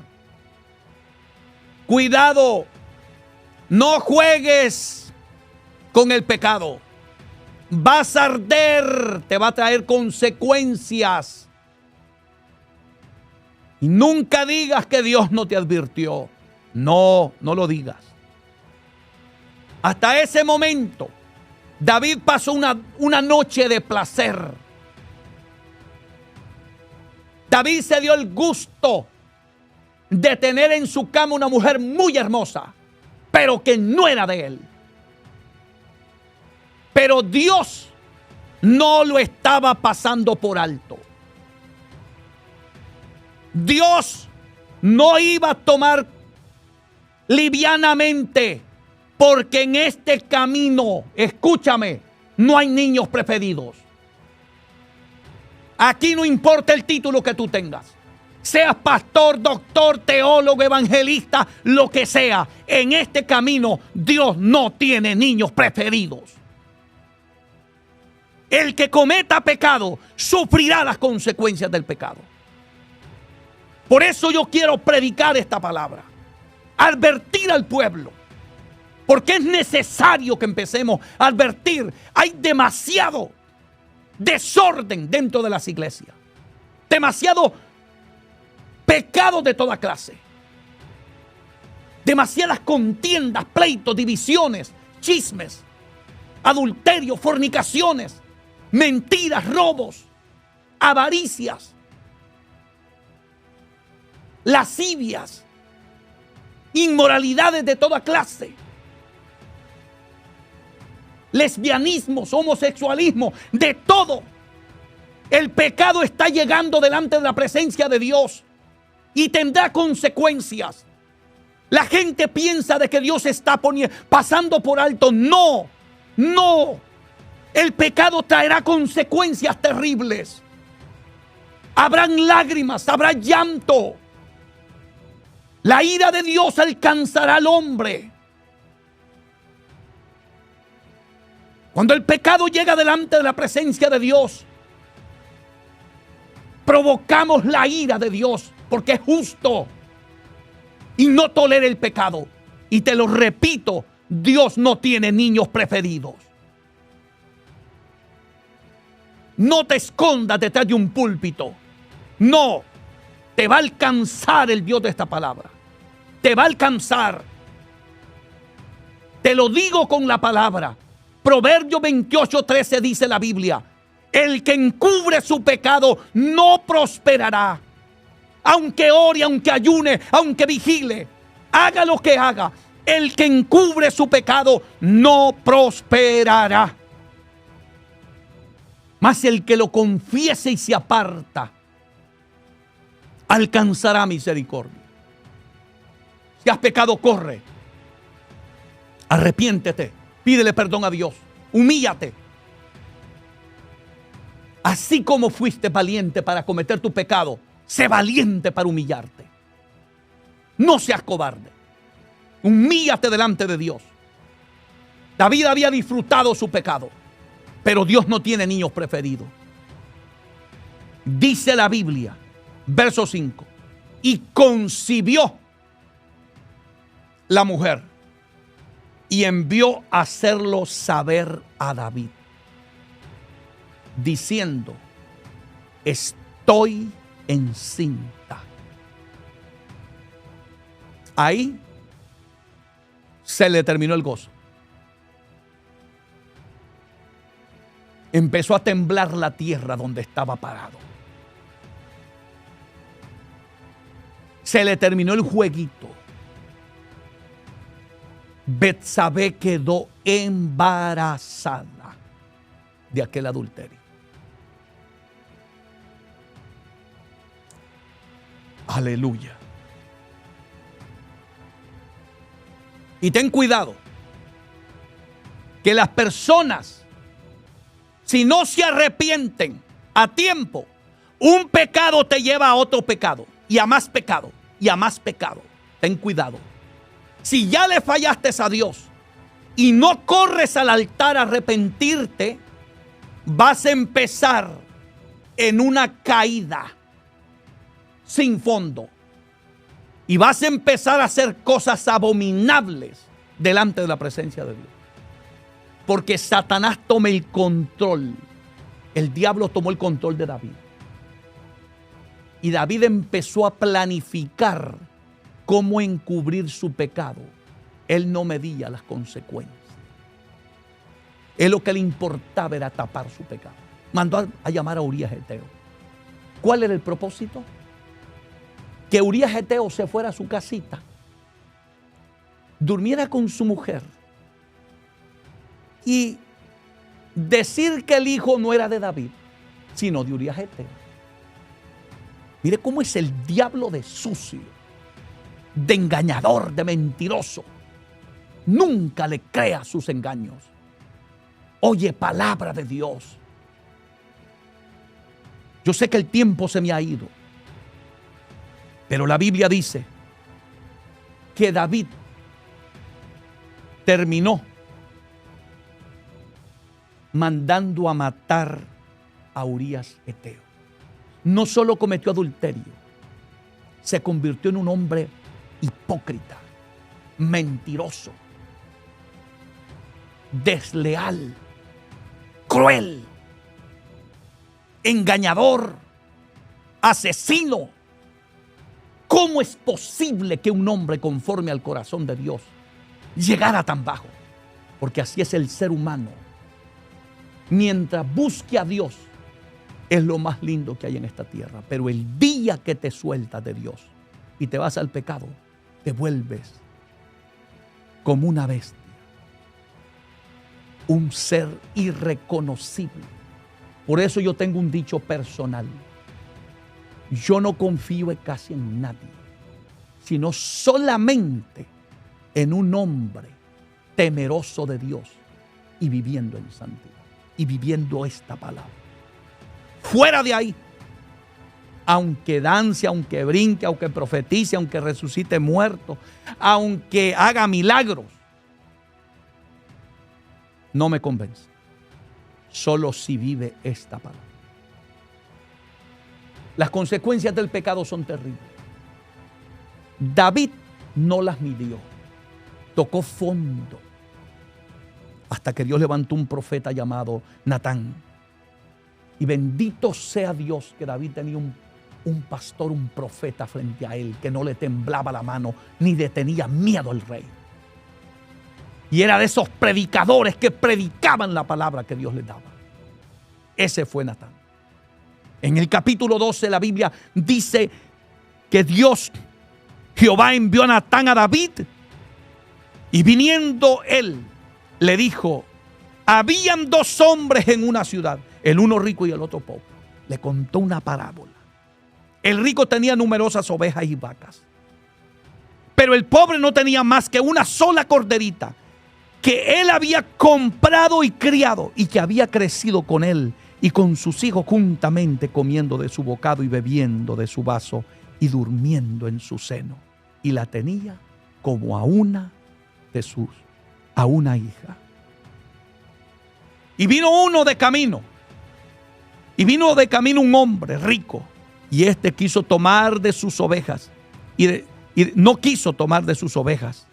Cuidado. No juegues con el pecado. Vas a arder. Te va a traer consecuencias. Y nunca digas que Dios no te advirtió. No, no lo digas. Hasta ese momento, David pasó una noche de placer. David se dio el gusto de tener en su cama una mujer muy hermosa, pero que no era de él. Pero Dios no lo estaba pasando por alto. Dios no iba a tomar livianamente, porque en este camino, escúchame, no hay niños preferidos. Aquí no importa el título que tú tengas. Seas pastor, doctor, teólogo, evangelista, lo que sea. En este camino Dios no tiene niños preferidos. El que cometa pecado sufrirá las consecuencias del pecado. Por eso yo quiero predicar esta palabra. Advertir al pueblo. Porque es necesario que empecemos a advertir. Hay demasiado desorden dentro de las iglesias. Demasiado pecado de toda clase. Demasiadas contiendas, pleitos, divisiones, chismes, adulterio, fornicaciones, mentiras, robos, avaricias, lascivias, inmoralidades de toda clase, lesbianismos, homosexualismo, de todo. El pecado está llegando delante de la presencia de Dios y tendrá consecuencias. La gente piensa de que Dios está pasando por alto. No, no. El pecado traerá consecuencias terribles. Habrán lágrimas, habrá llanto. La ira de Dios alcanzará al hombre. Cuando el pecado llega delante de la presencia de Dios, provocamos la ira de Dios, porque es justo y no tolera el pecado. Y te lo repito, Dios no tiene niños preferidos. No te escondas detrás de un púlpito. No, te va a alcanzar el Dios de esta palabra. Te va a alcanzar. Te lo digo con la palabra. Proverbios 28:13 dice la Biblia: el que encubre su pecado no prosperará. Aunque ore, aunque ayune, aunque vigile, haga lo que haga, el que encubre su pecado no prosperará. Mas el que lo confiese y se aparta, alcanzará misericordia. Si has pecado, corre. Arrepiéntete. Pídele perdón a Dios. Humíllate. Así como fuiste valiente para cometer tu pecado, sé valiente para humillarte. No seas cobarde. Humíllate delante de Dios. David había disfrutado su pecado, pero Dios no tiene niños preferidos. Dice la Biblia, verso 5, y concibió la mujer y envió a hacerlo saber a David, diciendo, estoy encinta. Ahí se le terminó el gozo. Empezó a temblar la tierra donde estaba parado. Se le terminó el jueguito. Betsabé quedó embarazada de aquel adulterio. Aleluya. Y ten cuidado que las personas, si no se arrepienten a tiempo, un pecado te lleva a otro pecado y a más pecado y a más pecado. Ten cuidado. Si ya le fallaste a Dios y no corres al altar a arrepentirte, vas a empezar en una caída sin fondo. Y vas a empezar a hacer cosas abominables delante de la presencia de Dios. Porque Satanás toma el control. El diablo tomó el control de David. Y David empezó a planificar cómo encubrir su pecado. Él no medía las consecuencias. Él lo que le importaba era tapar su pecado. Mandó a llamar a Urías Heteo. ¿Cuál era el propósito? Que Urías Heteo se fuera a su casita, durmiera con su mujer y decir que el hijo no era de David, sino de Urías Heteo. Mire cómo es el diablo de sucio, de engañador, de mentiroso. Nunca le crea sus engaños. Oye palabra de Dios. Yo sé que el tiempo se me ha ido, pero la Biblia dice que David terminó mandando a matar a Urías Heteo. No solo cometió adulterio, se convirtió en un hombre hipócrita, mentiroso, desleal, cruel, engañador, asesino. ¿Cómo es posible que un hombre conforme al corazón de Dios llegara tan bajo? Porque así es el ser humano. Mientras busque a Dios, es lo más lindo que hay en esta tierra. Pero el día que te sueltas de Dios y te vas al pecado, te vuelves como una bestia, un ser irreconocible. Por eso yo tengo un dicho personal. Yo no confío casi en nadie, sino solamente en un hombre temeroso de Dios y viviendo en santidad y viviendo esta palabra. Fuera de ahí, aunque dance, aunque brinque, aunque profetice, aunque resucite muertos, aunque haga milagros, no me convence. Solo si vive esta palabra. Las consecuencias del pecado son terribles. David no las midió. Tocó fondo. Hasta que Dios levantó un profeta llamado Natán. Y bendito sea Dios que David tenía un pastor, un profeta frente a él, que no le temblaba la mano ni le tenía miedo al rey. Y era de esos predicadores que predicaban la palabra que Dios les daba. Ese fue Natán. En el capítulo 12 la Biblia dice que Jehová envió a Natán a David, y viniendo él le dijo, habían dos hombres en una ciudad, el uno rico y el otro pobre. Le contó una parábola. El rico tenía numerosas ovejas y vacas, Pero el pobre no tenía más que una sola corderita que él había comprado y criado y que había crecido con él y con sus hijos juntamente, comiendo de su bocado y bebiendo de su vaso y durmiendo en su seno. Y la tenía como a una hija. Y vino de camino un hombre rico, y este quiso tomar de sus ovejas, y no quiso tomar de sus ovejas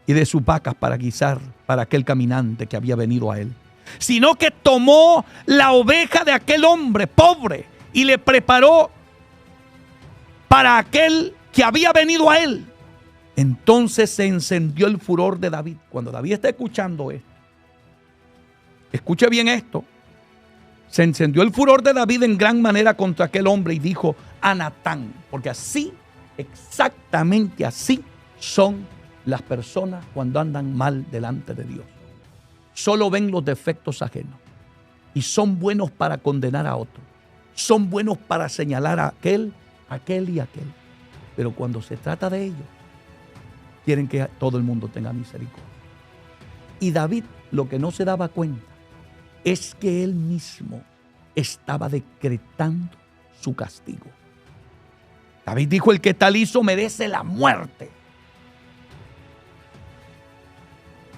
y de sus vacas para guisar para aquel caminante que había venido a él, sino que tomó la oveja de aquel hombre pobre y le preparó para aquel que había venido a él. Entonces se encendió el furor de David. Cuando David está escuchando esto, escuche bien esto, se encendió el furor de David en gran manera contra aquel hombre y dijo a Natán, porque así, exactamente así son las personas cuando andan mal delante de Dios. Solo ven los defectos ajenos y son buenos para condenar a otros. Son buenos para señalar a aquel y aquel. Pero cuando se trata de ellos, quieren que todo el mundo tenga misericordia. Y David lo que no se daba cuenta es que él mismo estaba decretando su castigo. David dijo: el que tal hizo merece la muerte.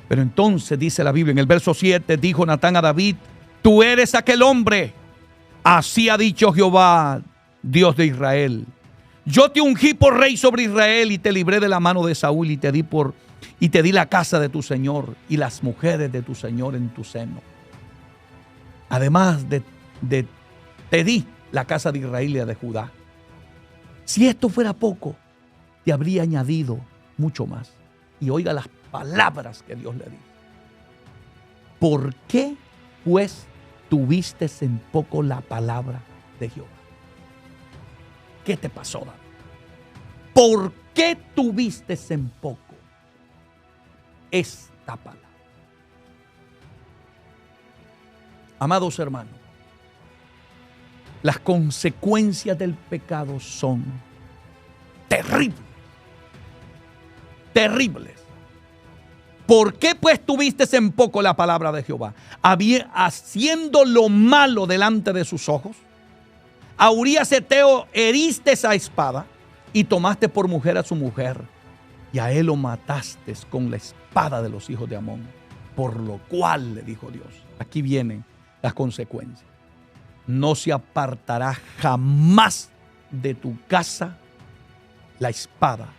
Pero entonces dice la Biblia en el verso 7, dijo Natán a David: tú eres aquel hombre. Así ha dicho Jehová, Dios de Israel: yo te ungí por rey sobre Israel y te libré de la mano de Saúl y te di la casa de tu señor y las mujeres de tu señor en tu seno. Además te di la casa de Israel y la de Judá. Si esto fuera poco, te habría añadido mucho más. Y oiga las palabras que Dios le dice. ¿Por qué pues tuviste en poco la palabra de Jehová? ¿Qué te pasó, David? ¿Por qué tuviste en poco esta palabra? Amados hermanos, las consecuencias del pecado son terribles. Terribles. ¿Por qué pues tuviste en poco la palabra de Jehová? Haciendo lo malo delante de sus ojos. A Urías Heteo heriste a espada y tomaste por mujer a su mujer, y a él lo mataste con la espada de los hijos de Amón. Por lo cual, le dijo Dios, aquí vienen las consecuencias: no se apartará jamás de tu casa la espada,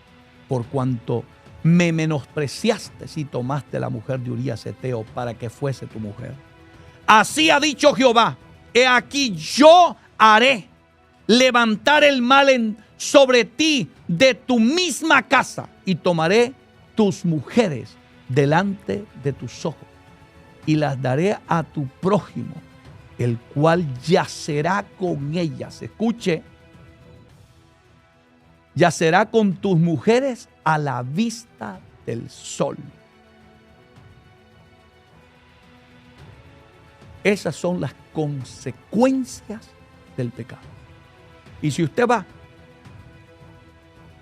por cuanto me menospreciaste y tomaste la mujer de Urías Heteo para que fuese tu mujer. Así ha dicho Jehová: he aquí yo haré levantar el mal sobre ti de tu misma casa y tomaré tus mujeres delante de tus ojos y las daré a tu prójimo, el cual yacerá con ellas. Escuche: yacerá con tus mujeres a la vista del sol. Esas son las consecuencias del pecado. Y si usted va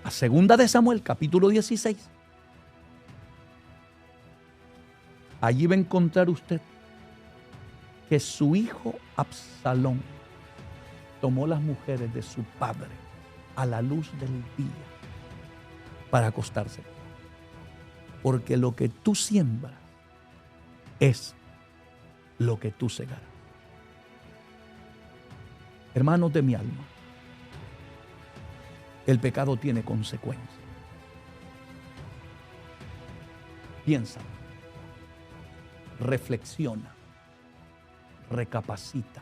a 2 de Samuel, capítulo 16, allí va a encontrar usted que su hijo Absalón tomó las mujeres de su padre a la luz del día para acostarse. Porque lo que tú siembras es lo que tú segarás. Hermanos de mi alma, el pecado tiene consecuencias. Piensa, reflexiona, recapacita,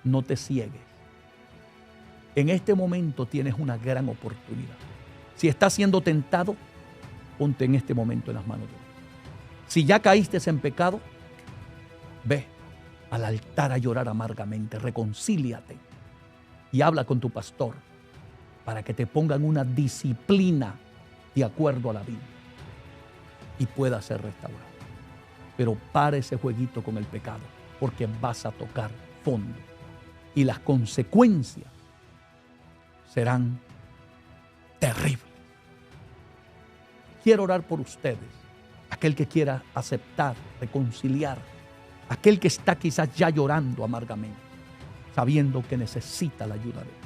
no te ciegues. En este momento tienes una gran oportunidad. Si estás siendo tentado, ponte en este momento en las manos de Dios. Si ya caíste en pecado, ve al altar a llorar amargamente, reconcíliate y habla con tu pastor para que te pongan una disciplina de acuerdo a la Biblia y pueda ser restaurado. Pero para ese jueguito con el pecado, porque vas a tocar fondo y las consecuencias serán terribles. Quiero orar por ustedes, aquel que quiera aceptar, reconciliar, aquel que está quizás ya llorando amargamente, sabiendo que necesita la ayuda de Dios.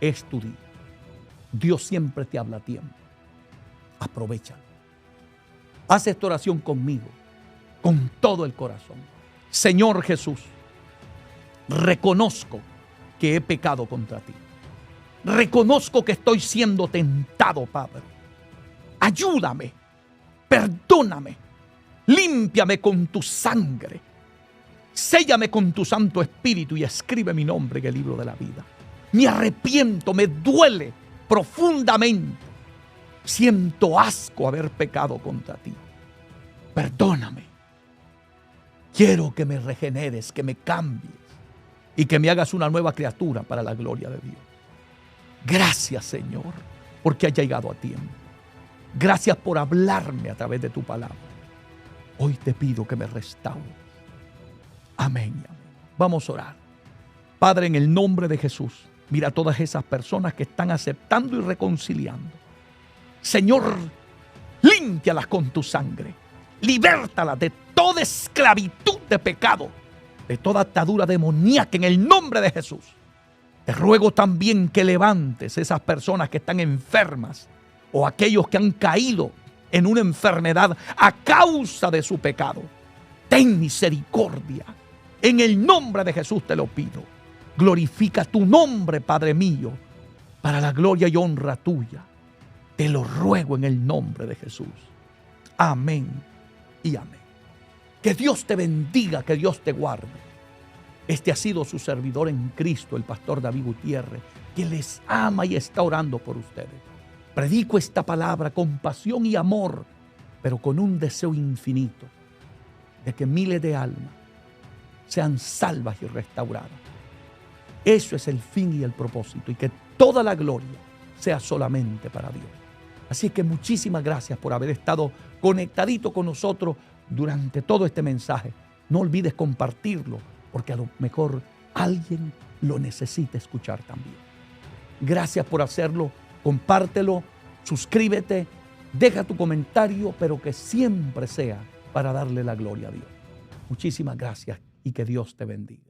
Es tu día. Dios siempre te habla a tiempo. Aprovéchalo. Haz esta oración conmigo, con todo el corazón. Señor Jesús, reconozco que he pecado contra ti. Reconozco que estoy siendo tentado, Padre. Ayúdame, perdóname, límpiame con tu sangre. Séllame con tu Santo Espíritu y escribe mi nombre en el libro de la vida. Me arrepiento, me duele profundamente. Siento asco haber pecado contra ti. Perdóname. Quiero que me regeneres, que me cambies y que me hagas una nueva criatura para la gloria de Dios. Gracias, Señor, porque has llegado a tiempo. Gracias por hablarme a través de tu palabra. Hoy te pido que me restaures. Amén. Amén. Vamos a orar. Padre, en el nombre de Jesús, mira a todas esas personas que están aceptando y reconciliando. Señor, límpialas con tu sangre. Libértalas de toda esclavitud de pecado, de toda atadura demoníaca en el nombre de Jesús. Te ruego también que levantes esas personas que están enfermas o aquellos que han caído en una enfermedad a causa de su pecado. Ten misericordia. En el nombre de Jesús te lo pido. Glorifica tu nombre, Padre mío, para la gloria y honra tuya. Te lo ruego en el nombre de Jesús. Amén y amén. Que Dios te bendiga, que Dios te guarde. Este ha sido su servidor en Cristo, el pastor David Gutiérrez, que les ama y está orando por ustedes. Predico esta palabra con pasión y amor, pero con un deseo infinito de que miles de almas sean salvas y restauradas. Eso es el fin y el propósito, y que toda la gloria sea solamente para Dios. Así que muchísimas gracias por haber estado conectadito con nosotros durante todo este mensaje. No olvides compartirlo, porque a lo mejor alguien lo necesita escuchar también. Gracias por hacerlo. Compártelo, suscríbete, deja tu comentario, pero que siempre sea para darle la gloria a Dios. Muchísimas gracias y que Dios te bendiga.